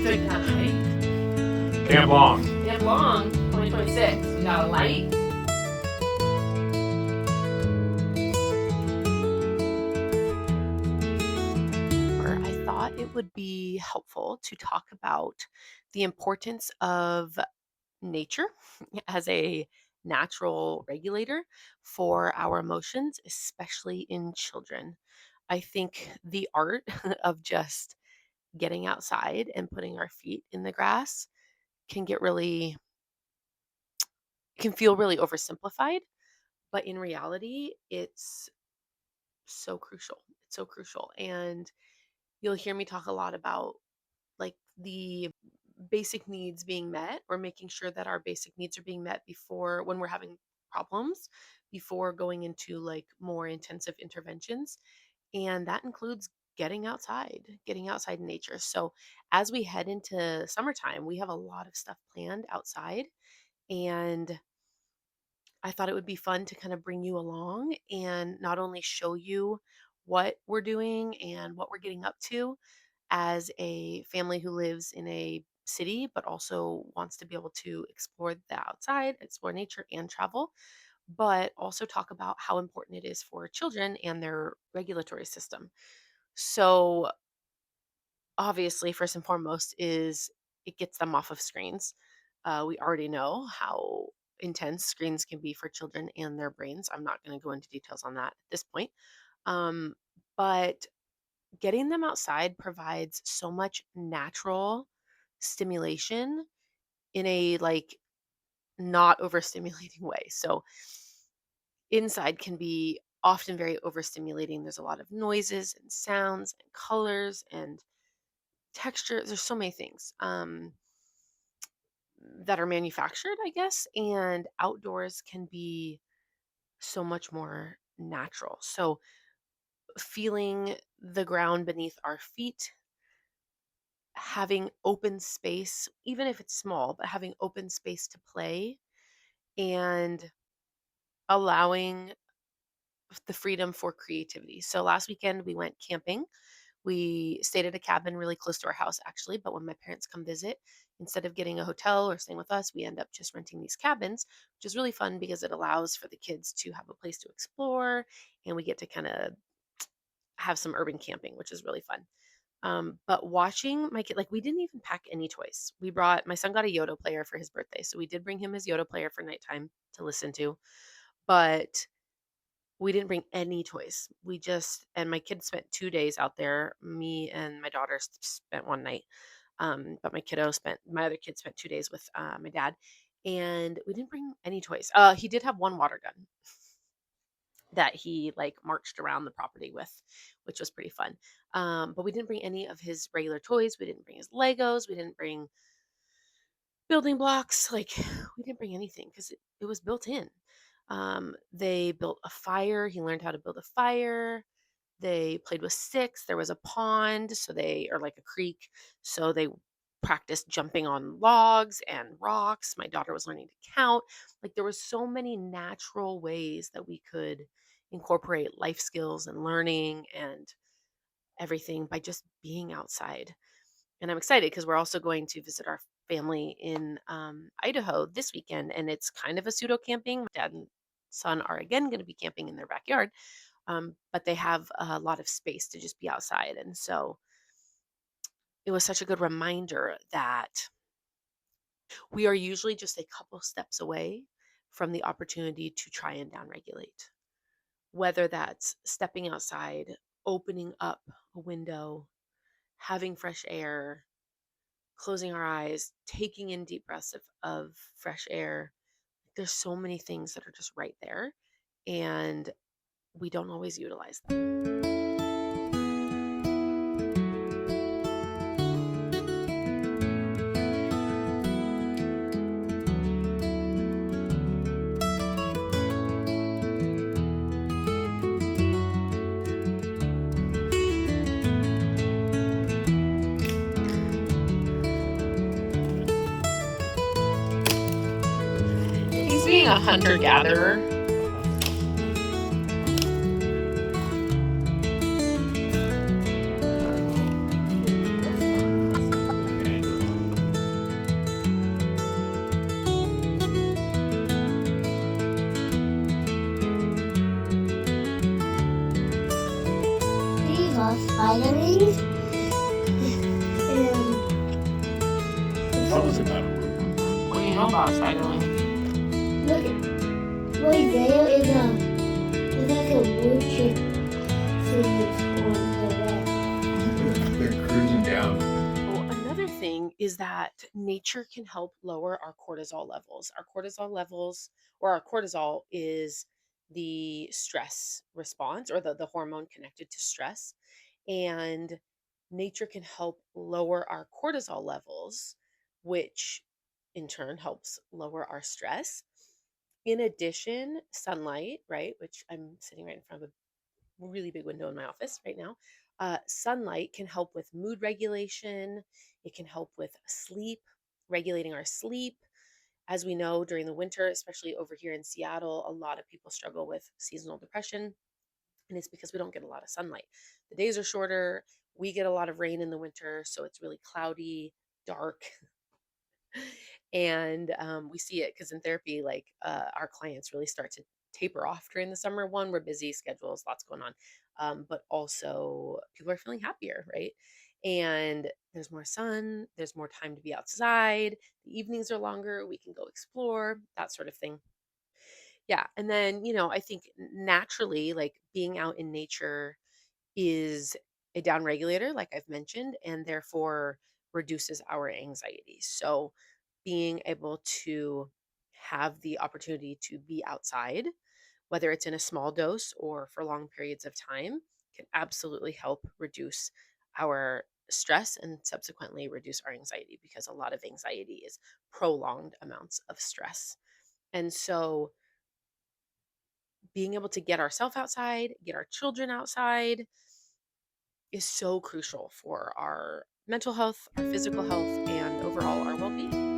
Good night. Camp Long. Camp Long, 2026. We got a light. I thought it would be helpful to talk about the importance of nature as a natural regulator for our emotions, especially in children. I think the art of just getting outside and putting our feet in the grass can feel really oversimplified, but in reality, it's so crucial. It's so crucial. And you'll hear me talk a lot about like the basic needs being met, or making sure that our basic needs are being met before when we're having problems, before going into like more intensive interventions. And that includes getting outside in nature. So as we head into summertime, we have a lot of stuff planned outside. And I thought it would be fun to kind of bring you along and not only show you what we're doing and what we're getting up to as a family who lives in a city, but also wants to be able to explore the outside, explore nature, and travel, but also talk about how important it is for children and their regulatory system. So, obviously, first and foremost, is it gets them off of screens. We already know how intense screens can be for children and their brains. I'm not going to go into details on that at this point. Um, but getting them outside provides so much natural stimulation in a like not overstimulating way. So inside can be often very overstimulating. There's a lot of noises and sounds and colors and textures. There's so many things that are manufactured, I guess, and outdoors can be so much more natural. So feeling the ground beneath our feet, having open space, even if it's small, but having open space to play and allowing the freedom for creativity. So last weekend we went camping. We stayed at a cabin really close to our house, actually. But when my parents come visit, instead of getting a hotel or staying with us, we end up just renting these cabins, which is really fun because it allows for the kids to have a place to explore, and we get to kind of have some urban camping, which is really fun. But watching my kid, like we didn't even pack any toys. My son got a Yoda player for his birthday. So we did bring him his Yoda player for nighttime to listen to, but we didn't bring any toys. And my kids spent 2 days out there. Me and my daughter spent one night. But my other kid spent 2 days with my dad, and we didn't bring any toys. He did have one water gun that he like marched around the property with, which was pretty fun. But we didn't bring any of his regular toys. We didn't bring his Legos. We didn't bring building blocks. Like we didn't bring anything because it was built in. They built a fire. He learned how to build a fire. They played with sticks. There was a pond, or like a creek. So they practiced jumping on logs and rocks. My daughter was learning to count. Like there was so many natural ways that we could incorporate life skills and learning and everything by just being outside. And I'm excited because we're also going to visit our family in Idaho this weekend, and it's kind of a pseudo camping. My dad and son are again going to be camping in their backyard, but they have a lot of space to just be outside. And so it was such a good reminder that we are usually just a couple steps away from the opportunity to try and downregulate, whether that's stepping outside, opening up a window, having fresh air, closing our eyes, taking in deep breaths of fresh air. There's so many things that are just right there, and we don't always utilize them. He's being a hunter-gatherer. go outside, Ellie. Look, boy, there is like a wood chip sleeves on the left. They're cruising down. Oh, another thing is that nature can help lower our cortisol levels. Our cortisol is the stress response or the hormone connected to stress. And nature can help lower our cortisol levels, which in turn helps lower our stress. In addition, sunlight, right, which I'm sitting right in front of a really big window in my office right now. Sunlight can help with mood regulation. It can help with sleep, regulating our sleep. As we know, during the winter, especially over here in Seattle, a lot of people struggle with seasonal depression, and it's because we don't get a lot of sunlight. The days are shorter. We get a lot of rain in the winter, so it's really cloudy, dark, and we see it because in therapy, like our clients really start to taper off during the summer. One, we're busy, schedules, lots going on, but also people are feeling happier, right? And there's more sun, there's more time to be outside, the evenings are longer, we can go explore, that sort of thing. Yeah, and then I think naturally, like being out in nature is a down regulator, like I've mentioned, and therefore reduces our anxiety. So, being able to have the opportunity to be outside, whether it's in a small dose or for long periods of time, can absolutely help reduce our stress and subsequently reduce our anxiety because a lot of anxiety is prolonged amounts of stress. And so, being able to get ourselves outside, get our children outside, is so crucial for our mental health, our physical health, and overall our well being.